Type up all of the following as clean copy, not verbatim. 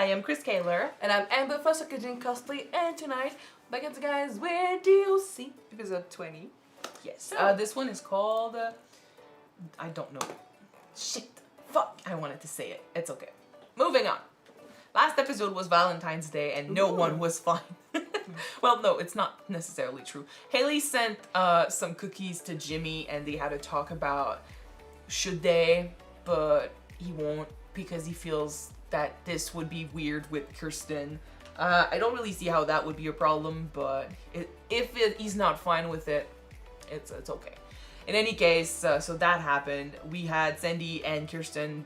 am Chris Kaler. And I'm Amber for Kyuujin Cosplay, and tonight, back at the guys with DLC, episode 20. Yes. This one is called, I don't know. Shit. Fuck. I wanted to say it. It's okay. Moving on. Last episode was Valentine's Day and no one was fine. Well, no, it's not necessarily true. Haley sent some cookies to Jimmy and they had to talk about should they, but he won't because he feels that this would be weird with Kirsten. I don't really see how that would be a problem, but if he's not fine with it, it's okay. In any case, so that happened. We had Sandy and Kirsten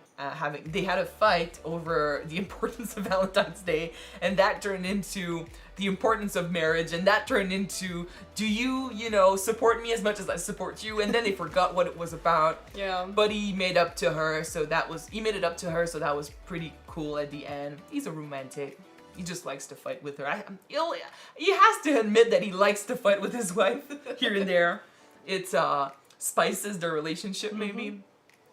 they had a fight over the importance of Valentine's Day, and that turned into the importance of marriage, and that turned into, do you support me as much as I support you? And then they forgot what it was about. Yeah. But he made up to her, so that was pretty cool at the end. He's a romantic. He just likes to fight with her. He has to admit that he likes to fight with his wife here and there. It's spices their relationship maybe.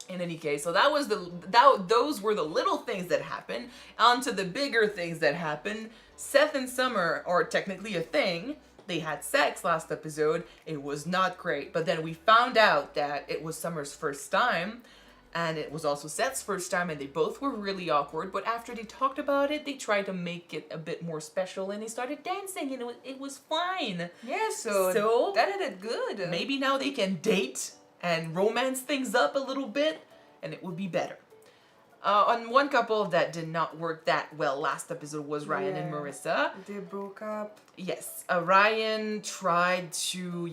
In any case, so those were the little things that happened. On to the bigger things that happened. Seth and Summer are technically a thing. They had sex last episode. It was not great, but then we found out that it was Summer's first time and it was also Seth's first time, and they both were really awkward, but after they talked about it, they tried to make it a bit more special and they started dancing and it was fine. Yeah, so that ended good. Maybe now they can date and romance things up a little bit and it would be better. On one couple that did not work that well last episode was Ryan and Marissa. They broke up. Yes, Ryan tried to,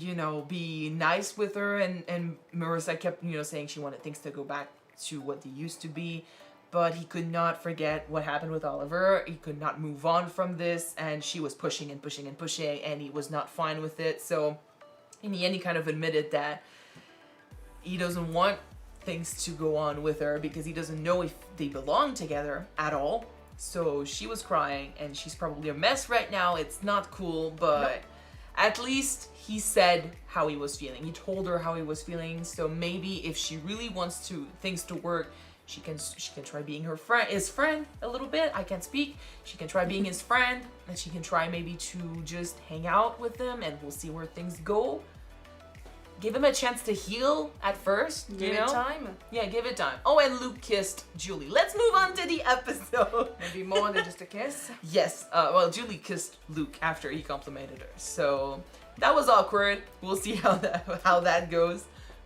be nice with her, and Marissa kept, saying she wanted things to go back to what they used to be, but he could not forget what happened with Oliver. He could not move on from this, and she was pushing and pushing and pushing, and he was not fine with it. So in the end, he kind of admitted that he doesn't want things to go on with her because he doesn't know if they belong together at all. So she was crying and she's probably a mess right now. It's not cool, but at least he said how he was feeling. He told her how he was feeling. So maybe if she really wants things to work, she can try being his friend a little bit. I can't speak. She can try being his friend, and she can try maybe to just hang out with him, and we'll see where things go. Give him a chance to heal at first. Give it time. Yeah, give it time. Oh, and Luke kissed Julie. Let's move on to the episode. Maybe more than just a kiss. Yes. Well, Julie kissed Luke after he complimented her. So that was awkward. We'll see how that goes.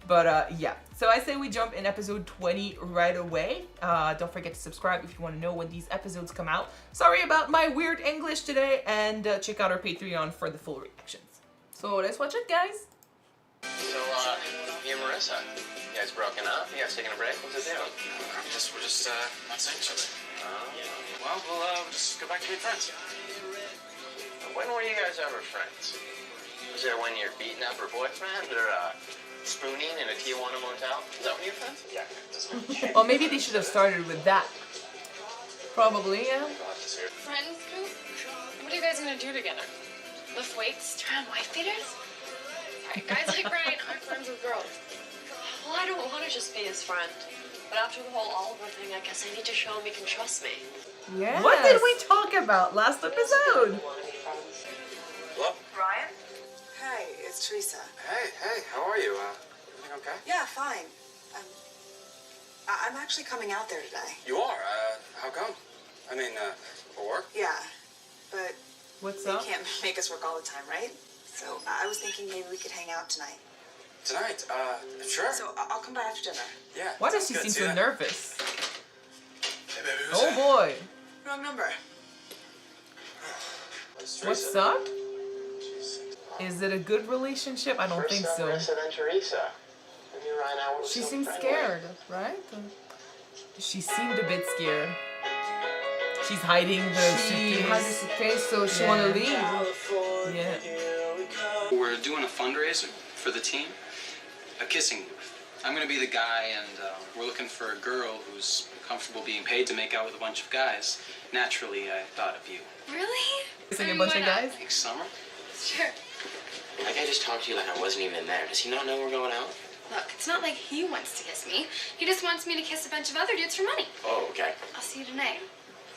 But yeah. So I say we jump in episode 20 right away. Don't forget to subscribe if you want to know when these episodes come out. Sorry about my weird English today. And check out our Patreon for the full reactions. So let's watch it, guys. So, me and Marissa, you guys broken up? You guys taking a break? What's it doing? We're just not seeing each other. Well, we'll just go back to being friends. When were you guys ever friends? Was it when you're beating up her boyfriend or spooning in a Tijuana motel? Is that when you're friends? Yeah, it doesn't. Well, maybe they should have started with that. Probably, yeah. Friends group? What are you guys gonna do together? Lift weights? Try on wife beaters? Alright, guys like Ryan aren't friends with girls. Well, I don't want to just be his friend. But after the whole Oliver thing, I guess I need to show him he can trust me. Yes. What did we talk about last episode? Hello? Ryan? Hey, it's Theresa. Hey, how are you? Everything okay? Yeah, fine. I'm actually coming out there today. You are? How come? I mean, for work? Yeah, but What's they up? can't make us work all the time, right? So I was thinking maybe we could hang out tonight. Tonight? Sure. So I'll come by after dinner. Yeah. Why does sounds she good. seem See so ya. nervous? Hey, baby, who's Oh that? boy. Wrong number. What's up? Is it a good relationship? I don't think so. Marissa, then Theresa. And you, Ryan, I were She so seems friendly. scared, right? She seemed a bit scared. She's hiding the She suitcase. has a suitcase, so she Yeah. wanna leave. Yeah. We're doing a fundraiser for the team, a kissing booth. I'm gonna be the guy, and we're looking for a girl who's comfortable being paid to make out with a bunch of guys. Naturally, I thought of you. Really? Kissing a bunch of guys? Thanks, Summer. Sure. That guy just talked to you like I wasn't even there. Does he not know we're going out? Look, it's not like he wants to kiss me. He just wants me to kiss a bunch of other dudes for money. Oh, okay. I'll see you tonight.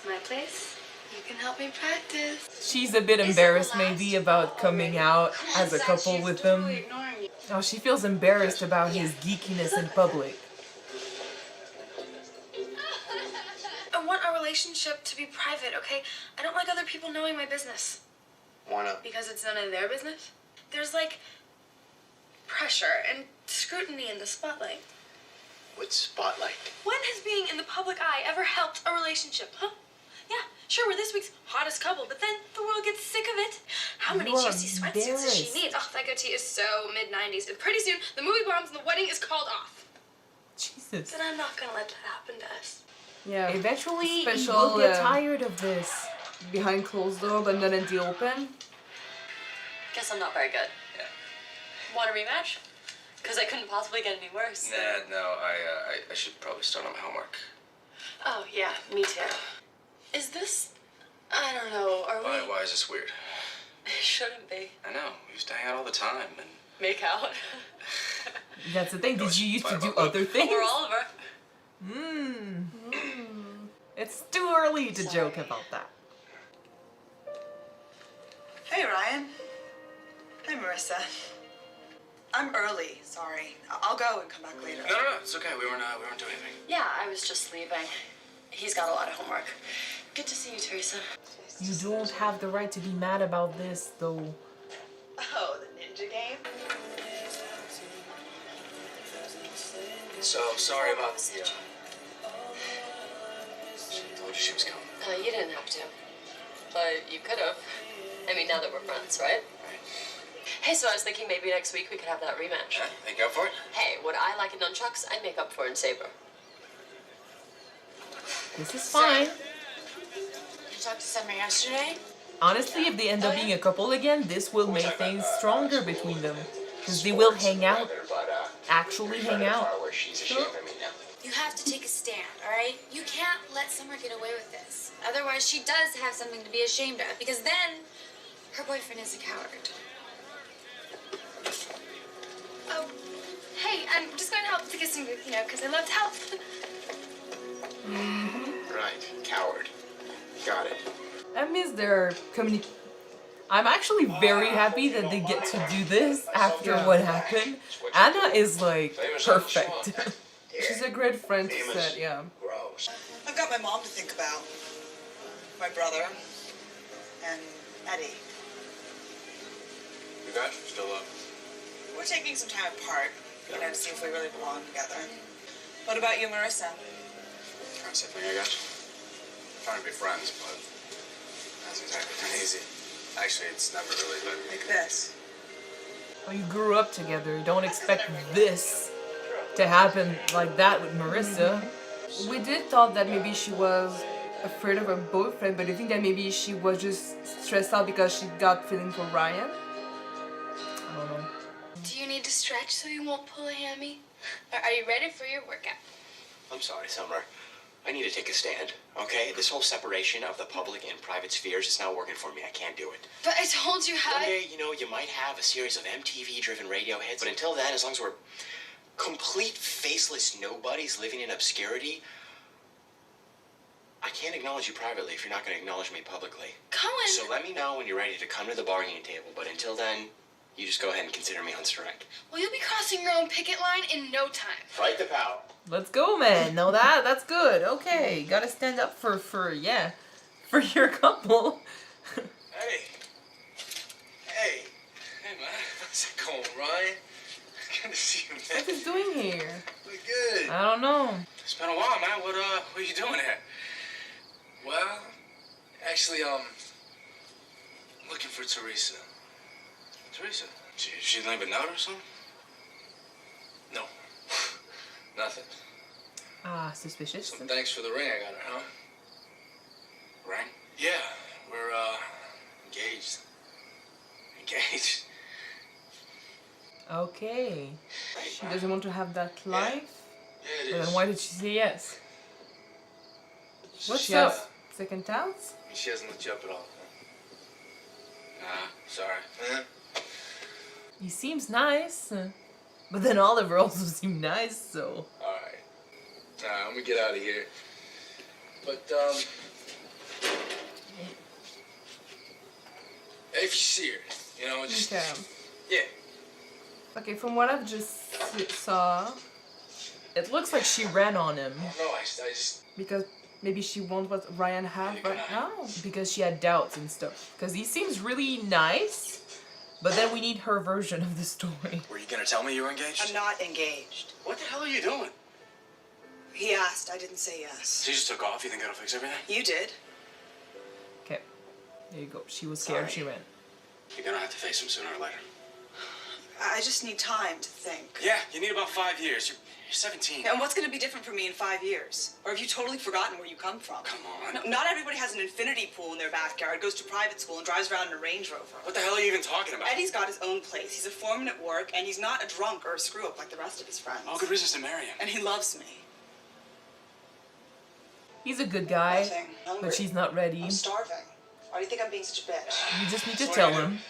My place, You can help me practice. She's a bit embarrassed maybe about coming out as a couple with him. Oh, she feels embarrassed about his geekiness in public. I want our relationship to be private, okay? I don't like other people knowing my business. Why not? Because it's none of their business. There's like pressure and scrutiny in the spotlight. What spotlight? When has being in the public eye ever helped a relationship, huh? Yeah, sure, we're this week's hottest couple, but then the world gets sick of it. How many You are juicy sweatsuits does she embarrassed. need? Oh, that goatee is so mid-90s. And pretty soon, the movie bombs and the wedding is called off. Jesus. But I'm not gonna let that happen to us. Yeah. Eventually, Special, you will get tired of this. Behind closed door, but not in the open. Guess I'm not very good. Yeah. Want a rematch? Because I couldn't possibly get any worse. Nah, no, I should probably start on my homework. Oh, yeah, me too. Is this... I don't know, are we... Why is this weird? It shouldn't be. I know, we used to hang out all the time, and... Make out. That's the thing. Did you used to do Bye-bye. other things? Or Oliver. It's too early to joke about that. Hey, Ryan. Hey, Marissa. I'm early, sorry. I'll go and come back later. No, it's okay. We weren't doing anything. Yeah, I was just leaving. He's got a lot of homework. Good to see you, Theresa. You don't have the right to be mad about this, though. Oh, the ninja game? So, sorry about the, She told you she was coming. You didn't have to. But you could have. I mean, now that we're friends, right? Hey, so I was thinking maybe next week we could have that rematch. Yeah, think up for it? Hey, what I like in nunchucks, I make up for in saber. This is fine. You talked to Summer yesterday? Honestly, if they end up being a couple again, this will make things stronger between them. Because they will hang out. Actually hang out. Where she's ashamed of me now. You have to take a stand, all right? You can't let Summer get away with this. Otherwise, she does have something to be ashamed of, because then her boyfriend is a coward. Oh, hey, I'm just going to help with the kissing booth, you know, because I love to help. Right, coward. Got it. I miss their I'm actually very happy that they get to do this after what happened. Anna is like perfect. She's a great friend to Seth, yeah. Gross. I've got my mom to think about. My brother. And Eddie. You guys still up? We're taking some time apart, you know, to see if we really belong together. What about you, Marissa? Trying to say something, I guess. Trying to be friends, but that's exactly been easy. Actually, it's never really been. Like this. Well, you grew up together. Don't expect this to happen like that with Marissa. We did thought that maybe she was afraid of her boyfriend, but I think that maybe she was just stressed out because she got feeling for Ryan. I don't know. Do you need to stretch so you won't pull a hammy? Or are you ready for your workout? I'm sorry, Summer. I need to take a stand, okay? This whole separation of the public and private spheres is not working for me. I can't do it. But I told you how. One day, you know, you might have a series of MTV-driven radio hits, but until then, as long as we're complete faceless nobodies living in obscurity, I can't acknowledge you privately if you're not going to acknowledge me publicly. Cohen! So let me know when you're ready to come to the bargaining table, but until then, you just go ahead and consider me on strike. Well, you'll be crossing your own picket line in no time. Fight the power. Let's go, man. No, that's good. Okay, gotta stand up for your couple. Hey, hey, man. How's it going, Ryan? Good to see you, man. What is doing here? Look good. I don't know. It's been a while, man. What are you doing here? Well, actually, looking for Theresa. Theresa? She leave a note or something? No. Nothing. Ah, suspicious. Some thanks for the ring I got her, huh? Right? Yeah, we're, engaged. Engaged. Okay. She doesn't want to have that life. Yeah, it But is. then why did she say yes? What's She up? has- Second chance? She hasn't looked you up at all. Nah, sorry. Huh? He seems nice. But then Oliver also seemed nice, so... Alright. Alright, let me get out of here. But, If you see her, you know, just Okay. yeah. Okay, from what I've just saw, it looks like she ran on him. No, I just Because maybe she wants what Ryan have right now. Because she had doubts and stuff. Because he seems really nice, but then we need her version of the story. Were you gonna tell me you were engaged? I'm not engaged. What the hell are you doing? He asked. I didn't say yes. She just took off. You think that'll fix everything? You did. Okay, there you go. She was scared. Sorry. She ran. You're gonna have to face him sooner or later. I just need time to think. Yeah, you need about 5 years. You're 17. And what's going to be different for me in 5 years? Or have you totally forgotten where you come from? Come on. No, not everybody has an infinity pool in their backyard, goes to private school, and drives around in a Range Rover. What the hell are you even talking about? Eddie's got his own place. He's a foreman at work, and he's not a drunk or a screw-up like the rest of his friends. All good reasons to marry him. And he loves me. He's a good guy, Nothing. Hungry. but she's not ready. I'm starving. Why do you think I'm being such a bitch? You just need to That's tell what I him. do.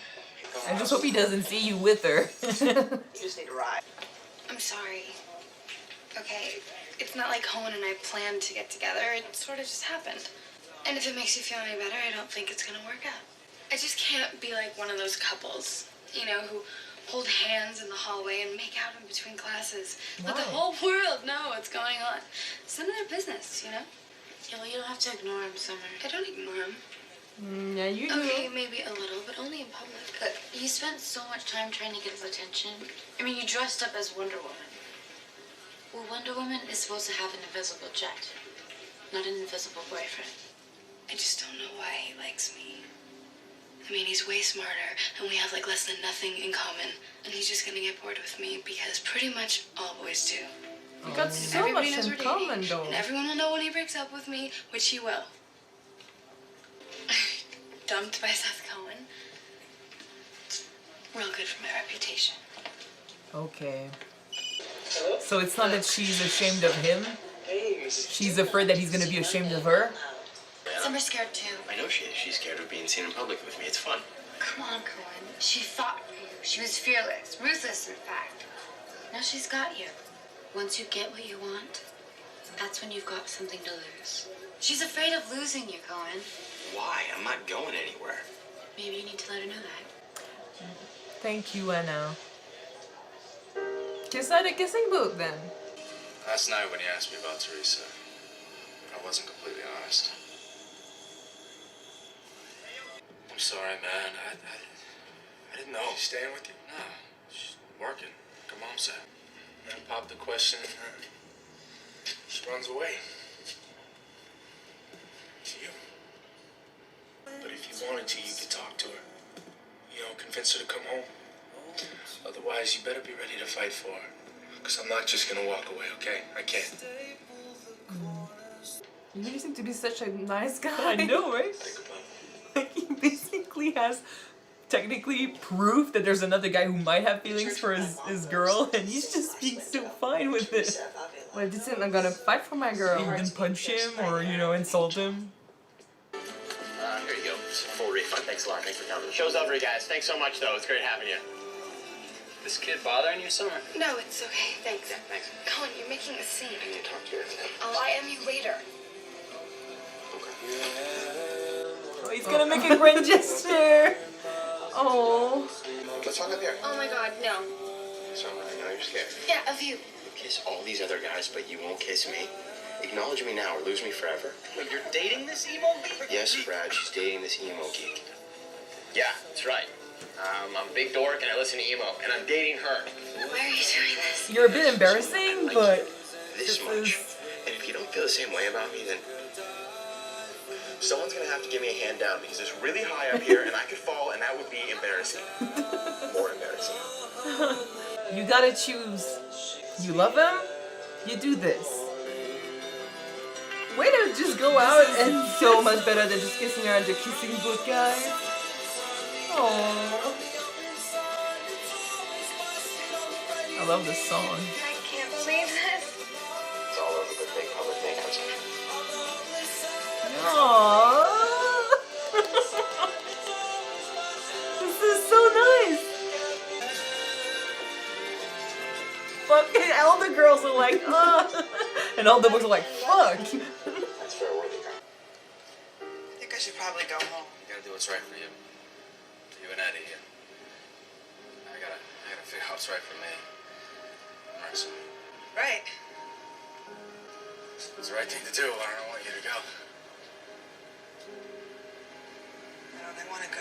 I just hope he doesn't see you with her. You just need a ride. I'm sorry. Okay, it's not like Cohen and I planned to get together. It sort of just happened. And if it makes you feel any better, I don't think it's gonna work out. I just can't be like one of those couples, you know, who hold hands in the hallway and make out in between classes. Let the Why? whole world know what's going on. It's none of their business, you know? Yeah, well, you don't have to ignore him, Summer. I don't ignore him. Yeah, you do. Okay, maybe a little, but only in public. But you spent so much time trying to get his attention. I mean, you dressed up as Wonder Woman. Well, Wonder Woman is supposed to have an invisible jet, not an invisible boyfriend. I just don't know why he likes me. I mean, he's way smarter, and we have like less than nothing in common. And he's just gonna get bored with me because pretty much all boys do. You got Oh. so Everybody much knows in we're common, dating, though. and everyone will know when he breaks up with me, which he will. Dumped by Seth Cohen. Real good for my reputation. Okay. So it's not that she's ashamed of him. She's afraid that he's gonna be ashamed of her. Summer's scared too. I know she is. She's scared of being seen in public with me. It's fun. Come on, Cohen. She fought for you. She was fearless, ruthless, in fact. Now she's got you. Once you get what you want, that's when you've got something to lose. She's afraid of losing you, Cohen. Why? I'm not going anywhere. Maybe you need to let her know that. Thank you, Anna. Kiss at a kissing booth then. Last night when you asked me about Theresa, I wasn't completely honest. I'm sorry, man. I didn't know. She's staying with you? No, she's working. Like her mom said. I popped the question. She runs away. To you. But if you wanted to, you could talk to her. You know, convince her to come home. Otherwise, you better be ready to fight for her. Because I'm not just going to walk away, okay? I can't. You seem to be such a nice guy. I know, right? Think about it. Like he basically has technically proof that there's another guy who might have feelings for his girl, and he's just being so fine with it. Well, this isn't I'm gonna fight for my girl. He didn't punch him or, you know, insult him. Here you go. It's a full refund. Thanks a lot. Thanks for coming. The show's over, you guys. Thanks so much, though. It's great having you. This kid bothering you, Summer? No, it's okay. Thanks. Thanks. Cohen, you're making a scene. I need to talk to you. I'll IM you later. Oh, he's gonna make a grand gesture. Oh. Let's talk up here. Oh my god, no. Summer, I know you're scared. Yeah, of you. You kiss all these other guys, but you won't kiss me. Acknowledge me now or lose me forever. Wait, you're dating this emo geek? Yes, Brad, she's dating this emo geek. Yeah, that's right. I'm a big dork and I listen to emo, and I'm dating her. Why are you doing this? You're a bit embarrassing, but This this much. is... And if you don't feel the same way about me, then someone's gonna have to give me a hand down because it's really high up here and I could fall and that would be embarrassing. More embarrassing. You gotta choose. You love him, you do this. Way to just go out and so much better than just kissing her at the kissing booth, guys. Aww. I love this song. I can't believe this. It's all over the big public makeout session. Aww. This is so nice. Fuck, and all the girls are like, and all the boys are like, fuck. That's fair worthy. I think I should probably go home. You gotta do what's right for you. For you what's right for me. Marissa. Right. It's the right thing to do. I don't want you to go. I don't want to go.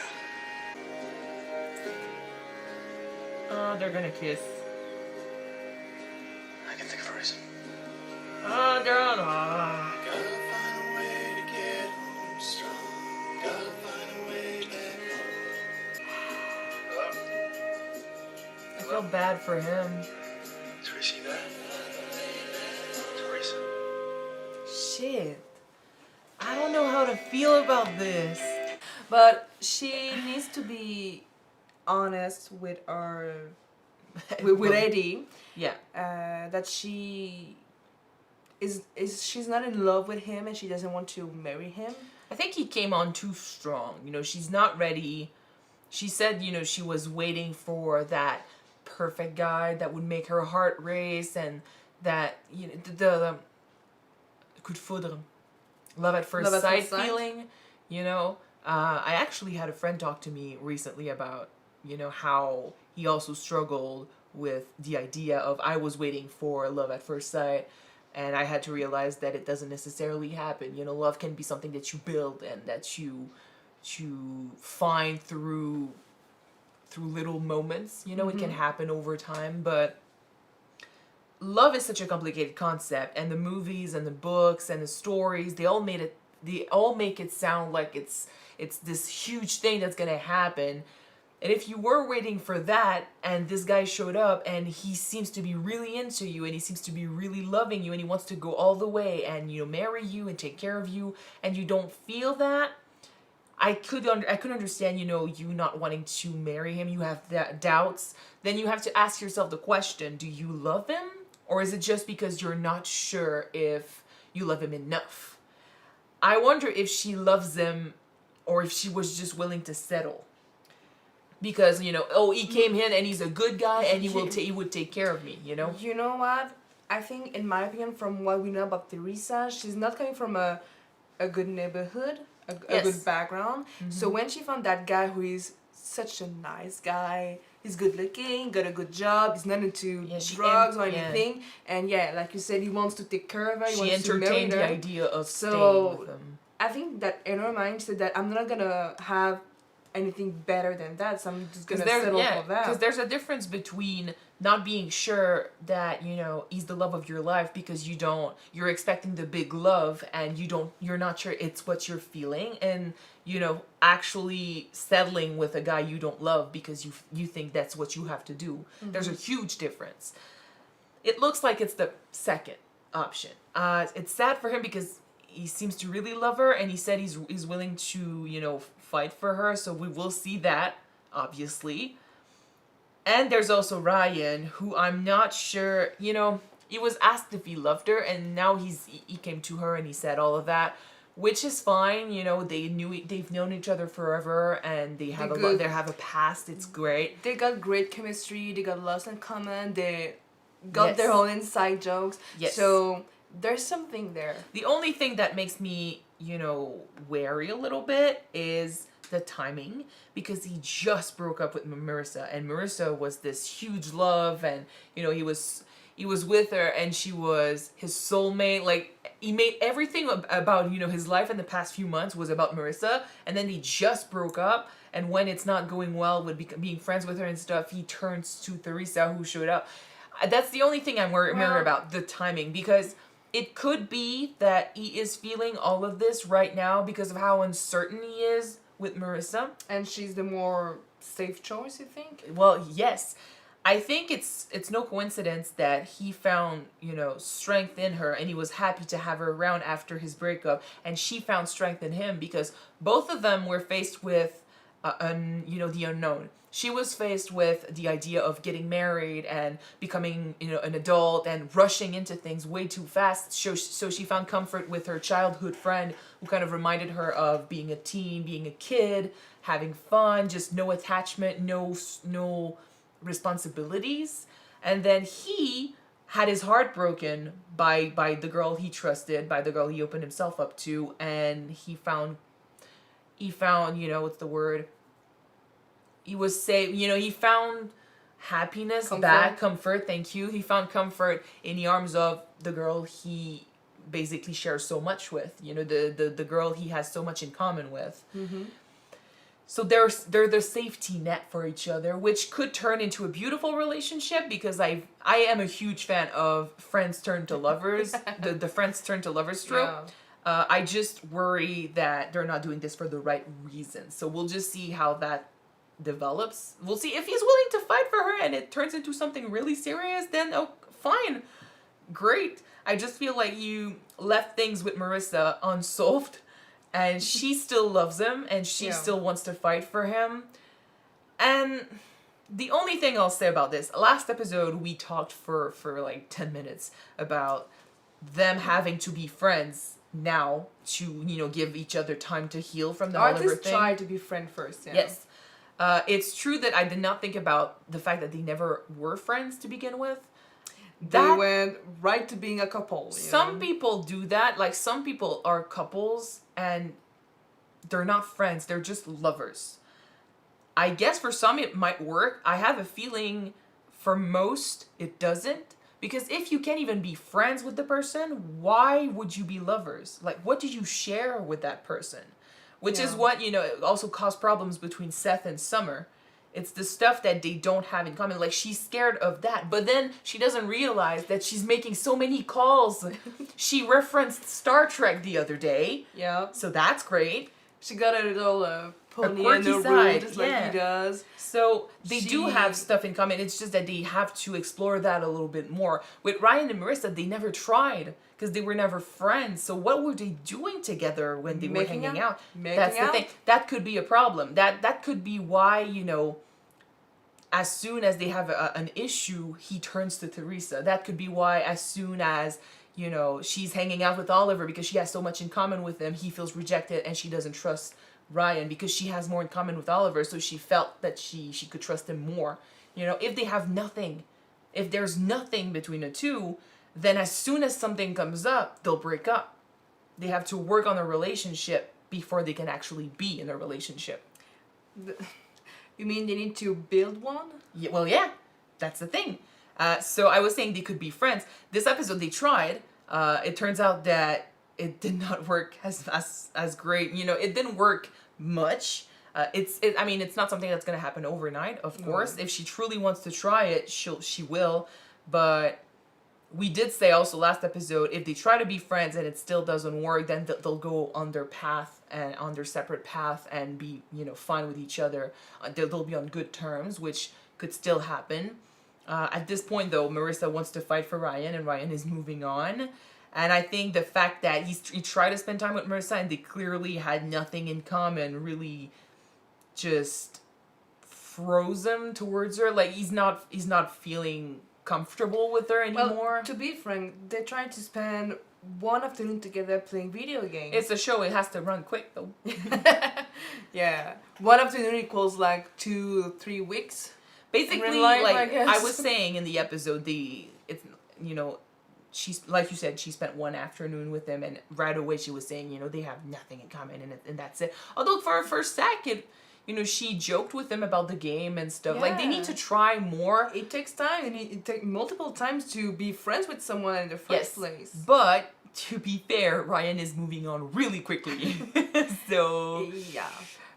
Oh, they're gonna kiss. I can think of a reason. Oh, girl. Oh. Gotta find a way to get home strong. Gotta find a way to get home. Hello? I feel bad for him. Theresa, you there? Theresa. Shit. I don't know how to feel about this. But she needs to be honest with our with Eddie. Yeah. That she is she's not in love with him and she doesn't want to marry him. I think he came on too strong. She's not ready. She said, she was waiting for that perfect guy that would make her heart race and that, the coup de foudre, love at first sight feeling, I actually had a friend talk to me recently about, how he also struggled with the idea of I was waiting for love at first sight. And I had to realize that it doesn't necessarily happen. Love can be something that you build and that you find through little moments. It can happen over time, but love is such a complicated concept, and the movies and the books and the stories, they all make it sound like it's this huge thing that's gonna happen. And if you were waiting for that and this guy showed up and he seems to be really into you and he seems to be really loving you and he wants to go all the way and marry you and take care of you, and you don't feel that, I could understand, you not wanting to marry him. You have doubts. Then you have to ask yourself the question, do you love him? Or is it just because you're not sure if you love him enough? I wonder if she loves him or if she was just willing to settle. Because, he came in and he's a good guy and he would take care of me, You know what? I think, in my opinion, from what we know about Theresa, she's not coming from a good neighborhood, a good background. Mm-hmm. So when she found that guy who is such a nice guy, he's good looking, got a good job, he's not into drugs or anything, and like you said, he wants to take care of her, he wants to marry her. She entertained the idea of staying with him. I think that in her mind, she said that I'm not gonna have anything better than that, so I'm just gonna settle for that. Because there's a difference between not being sure that he's the love of your life because you're expecting the big love and you're not sure it's what you're feeling, and actually settling with a guy you don't love because you think that's what you have to do. Mm-hmm. There's a huge difference. It looks like it's the second option. It's sad for him because he seems to really love her, and he said he's willing to fight for her, so we will see that, obviously. And there's also Ryan, who I'm not sure, he was asked if he loved her, and now he came to her and he said all of that, which is fine. They've known each other forever, and they have a past. It's great. They got great chemistry. They got lots in common. They got their own inside jokes. Yes. So there's something there. The only thing that makes me, wary a little bit is the timing, because he just broke up with Marissa, and Marissa was this huge love, and he was with her, and she was his soulmate. Like, he made everything about his life in the past few months was about Marissa, and then he just broke up, and when it's not going well with being friends with her and stuff, he turns to Theresa, who showed up. That's the only thing I'm worried about, the timing, because it could be that he is feeling all of this right now because of how uncertain he is with Marissa. And she's the more safe choice, you think? Well, yes. I think it's no coincidence that he found, strength in her, and he was happy to have her around after his breakup, and she found strength in him, because both of them were faced with the unknown. She was faced with the idea of getting married and becoming, an adult and rushing into things way too fast. So she found comfort with her childhood friend, who kind of reminded her of being a teen, being a kid, having fun, just no attachment, no responsibilities. And then he had his heart broken by the girl he trusted, by the girl he opened himself up to, and he found, what's the word? He was he found happiness Comfort. back, comfort, thank you. He found comfort in the arms of the girl he basically shares so much with, you know, the girl he has so much in common with. So they're the safety net for each other, which could turn into a beautiful relationship, because I am a huge fan of friends turn to lovers, the friends turn to lovers trope. I just worry that they're not doing this for the right reasons. So we'll just see how that develops. We'll see if he's willing to fight for her and it turns into something really serious, then oh, fine. Great. I just feel like you left things with Marissa unsolved, and she still loves him and she still wants to fight for him. And the only thing I'll say about this, last episode we talked for like 10 minutes about them having to be friends now to, you know, give each other time to heal from the Oliver thing. Try to be friend first. Yes. It's true that I did not think about the fact that they never were friends to begin with. They went right to being a couple. Some people do that. Like, some people are couples and they're not friends. They're just lovers. I guess for some it might work. I have a feeling for most it doesn't. Because if you can't even be friends with the person, why would you be lovers? Like, what do you share with that person? Which is what, you know, it also caused problems between Seth and Summer. It's the stuff that they don't have in common. Like, she's scared of that. But then she doesn't realize that she's making so many calls. She referenced Star Trek the other day. Yeah. So that's great. She got a little pony quirky in the side, room, just like he does. So they do have stuff in common. It's just that they have to explore that a little bit more. With Ryan and Marissa, they never tried because they were never friends. So what were they doing together when they were hanging out? That's the thing. That could be a problem. That could be why, you know, as soon as they have an issue, he turns to Theresa. That could be why as soon as, you know, she's hanging out with Oliver because she has so much in common with him, he feels rejected and she doesn't trust Ryan because she has more in common with Oliver, so she felt that she could trust him more. You know, if they have nothing, if there's nothing between the two, then as soon as something comes up, they'll break up. They have to work on a relationship before they can actually be in a relationship. You mean they need to build one? Yeah, well, yeah, that's the thing. So I was saying they could be friends. This episode they tried. It turns out that it did not work as great. You know, it didn't work much. I mean, it's not something that's gonna happen overnight. Of course, if she truly wants to try it, she will. But we did say also last episode, if they try to be friends and it still doesn't work, then they'll go on their path and on their separate path and be, you know, fine with each other. They'll be on good terms, which could still happen. At this point, though, Marissa wants to fight for Ryan, and Ryan is moving on. And I think the fact that he tried to spend time with Marissa and they clearly had nothing in common really just froze him towards her. Like, he's not feeling comfortable with her anymore. Well, to be frank, they tried to spend one afternoon together playing video games. It's a show, it has to run quick though. Yeah. One afternoon equals like 2-3 weeks. Basically, life, like I I was saying in the episode, it's, you know, she's, like you said, she spent one afternoon with him, and right away she was saying, you know, they have nothing in common, and that's it. Although for a first second, you know, she joked with him about the game and stuff. Yeah. Like, they need to try more. It takes time, and it takes multiple times to be friends with someone in the first place. But to be fair, Ryan is moving on really quickly. So yeah,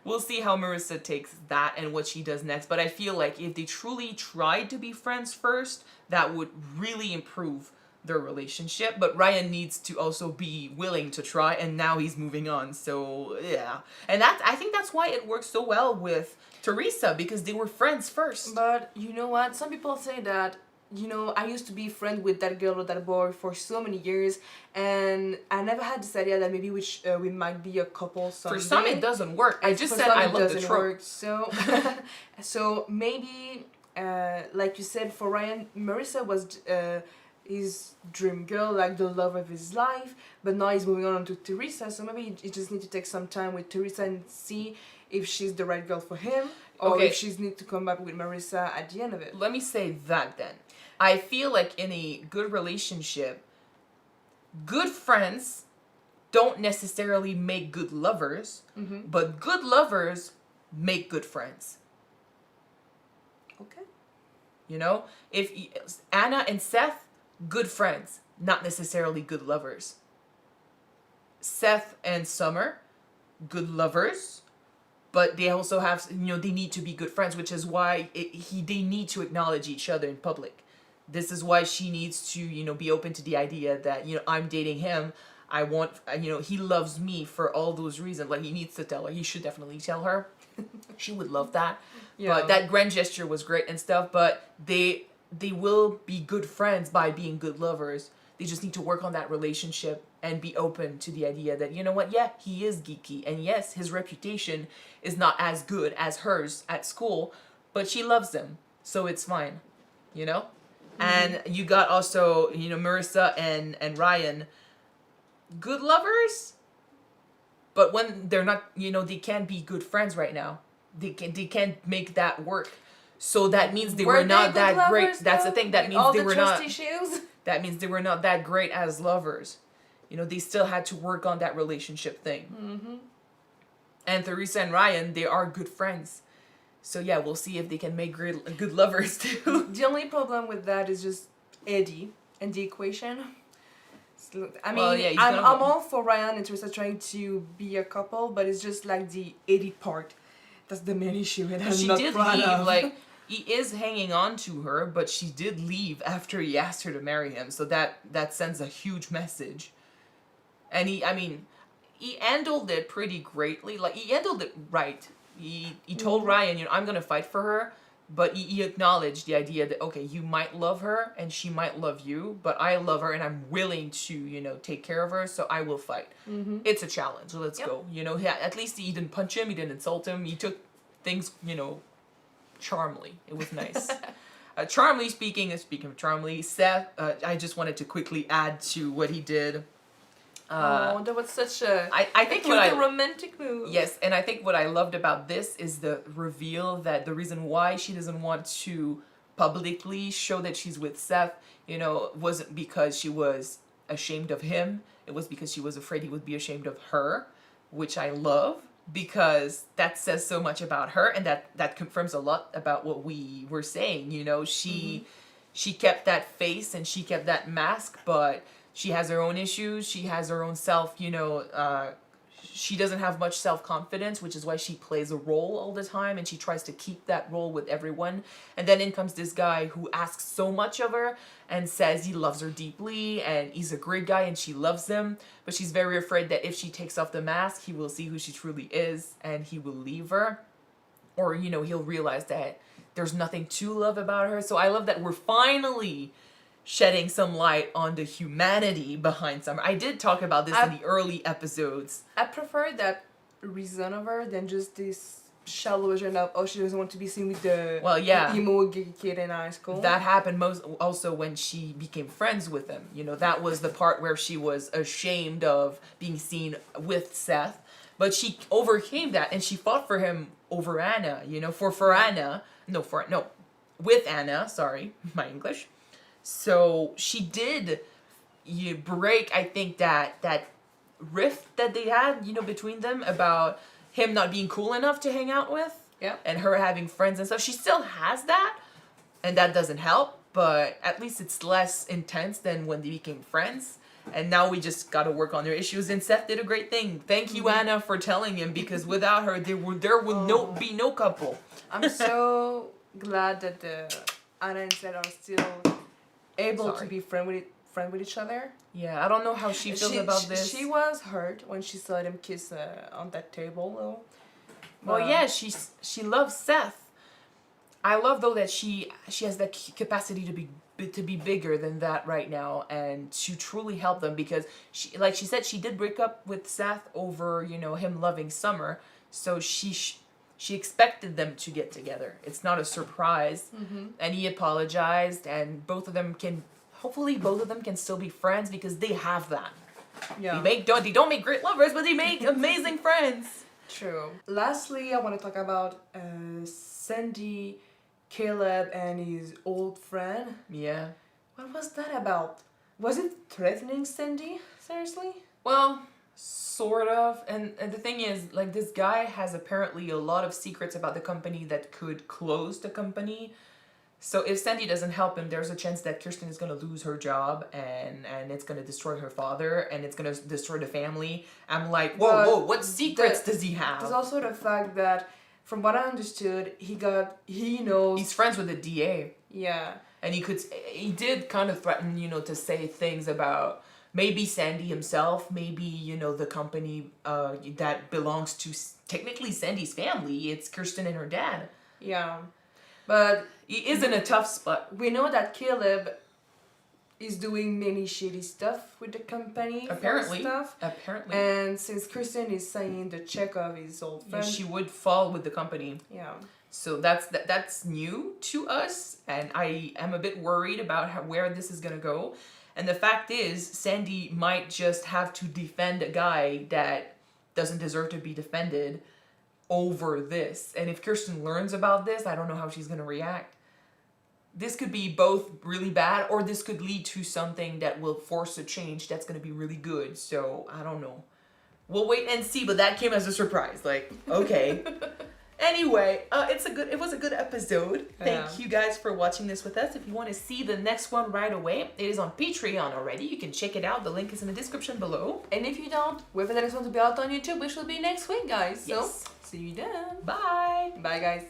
we'll see how Marissa takes that and what she does next. But I feel like if they truly tried to be friends first, that would really improve their relationship. But Ryan needs to also be willing to try, and now he's moving on. So yeah, and I think that's why it works so well with Theresa, because they were friends first. But you know what? Some people say that, you know, I used to be friends with that girl or that boy for so many years, and I never had this idea that maybe we might be a couple someday. For some, it doesn't work. I just said I love the trope. So, so maybe, like you said, for Ryan, Marissa was his dream girl, like the love of his life, but now he's moving on to Theresa, so maybe he just need to take some time with Theresa and see if she's the right girl for him, or if she needs to come back with Marissa at the end of it. Let me say that then. I feel like in a good relationship, good friends don't necessarily make good lovers, but good lovers make good friends. Okay. You know, if Anna and Seth, good friends, not necessarily good lovers. Seth and Summer, good lovers, but they also have, they need to be good friends, which is why they need to acknowledge each other in public. This is why she needs to, be open to the idea that, I'm dating him. I want, he loves me for all those reasons. Like, he needs to tell her. He should definitely tell her. She would love that. Yeah. But that grand gesture was great and stuff. But they will be good friends by being good lovers. They just need to work on that relationship and be open to the idea that, you know what, yeah, he is geeky. And yes, his reputation is not as good as hers at school. But she loves him. So it's fine. And you got also, Marissa and Ryan, good lovers, but when they're not, they can't be good friends right now. They can't make that work. So that means they were not that great. That's the thing. That means they were not. That means they were not that great as lovers. They still had to work on that relationship thing. Mm-hmm. And Theresa and Ryan, they are good friends. So yeah, we'll see if they can make good lovers too. The only problem with that is just Eddie and the equation. I mean, I'm all for Ryan and Teresa trying to be a couple, but it's just like the Eddie part. That's the main issue, and I'm not proud of. Like, he is hanging on to her, but she did leave after he asked her to marry him. So that sends a huge message. And he handled it pretty greatly. Like, he handled it right. He told Ryan, I'm going to fight for her, but he acknowledged the idea that, okay, you might love her and she might love you, but I love her and I'm willing to, take care of her, so I will fight. Mm-hmm. It's a challenge. Let's go. At least he didn't punch him, he didn't insult him. He took things, charmingly. It was nice. Charmingly speaking of charmingly, Seth, I just wanted to quickly add to what he did. That was such a romantic move. Yes, and I think what I loved about this is the reveal that the reason why she doesn't want to publicly show that she's with Seth, wasn't because she was ashamed of him. It was because she was afraid he would be ashamed of her, which I love, because that says so much about her, and that confirms a lot about what we were saying. She kept that face and she kept that mask, but she has her own issues. She has her own self, she doesn't have much self-confidence, which is why she plays a role all the time, and she tries to keep that role with everyone. And then in comes this guy who asks so much of her and says he loves her deeply and he's a great guy and she loves him, but she's very afraid that if she takes off the mask, he will see who she truly is and he will leave her. Or, he'll realize that there's nothing to love about her. So I love that we're finally shedding some light on the humanity behind Summer. I did talk about this in the early episodes. I prefer that reason of her than just this shallow version of, she doesn't want to be seen with the emo kid in high school. That happened also when she became friends with him. That was the part where she was ashamed of being seen with Seth. But she overcame that and she fought for him over Anna, for Anna. With Anna, sorry, my English. So she did break, I think, that rift that they had, between them about him not being cool enough to hang out with. Yeah. And her having friends and stuff. She still has that, and that doesn't help, but at least it's less intense than when they became friends. And now we just got to work on their issues, and Seth did a great thing. Thank you, Anna, for telling him, because without her, there will be no couple. I'm so glad that Anna and Seth are still able to be friend with each other. Yeah, I don't know how she feels about this. She was hurt when she saw them kiss on that table, though. Well, yeah, she loves Seth. I love, though, that she has that capacity to be bigger than that right now and to truly help them, because she, like she said, she did break up with Seth over him loving Summer, so she expected them to get together. It's not a surprise. Mm-hmm. And he apologized, and both of them can still be friends, because they have that. Yeah. They don't make great lovers, but they make amazing friends. True. Lastly, I want to talk about Sandy, Caleb, and his old friend. Yeah. What was that about? Was it threatening Sandy? Seriously? Well, sort of. And the thing is, like, this guy has apparently a lot of secrets about the company that could close the company. So if Sandy doesn't help him, there's a chance that Kirsten is gonna lose her job, and it's gonna destroy her father, and it's gonna destroy the family. I'm like, whoa, what secrets does he have? There's also the fact that, from what I understood, he knows. He's friends with the DA. Yeah. And he did kind of threaten, to say things about maybe Sandy himself, maybe, the company that belongs to technically Sandy's family. It's Kirsten and her dad. Yeah. But he is in a tough spot. We know that Caleb is doing many shitty stuff with the company. Apparently. And since Kirsten is signing the check of his old friend, she would fall with the company. Yeah. So that's new to us, and I am a bit worried about where this is gonna go. And the fact is, Sandy might just have to defend a guy that doesn't deserve to be defended over this. And if Kirsten learns about this, I don't know how she's gonna react. This could be both really bad, or this could lead to something that will force a change that's gonna be really good. So I don't know. We'll wait and see, but that came as a surprise. Like, okay. Anyway, it was a good episode. Thank you guys for watching this with us. If you want to see the next one right away, it is on Patreon already. You can check it out. The link is in the description below. And if you don't, wait for the next one to be out on YouTube, which will be next week, guys. Yes. So, see you then. Bye. Bye, guys.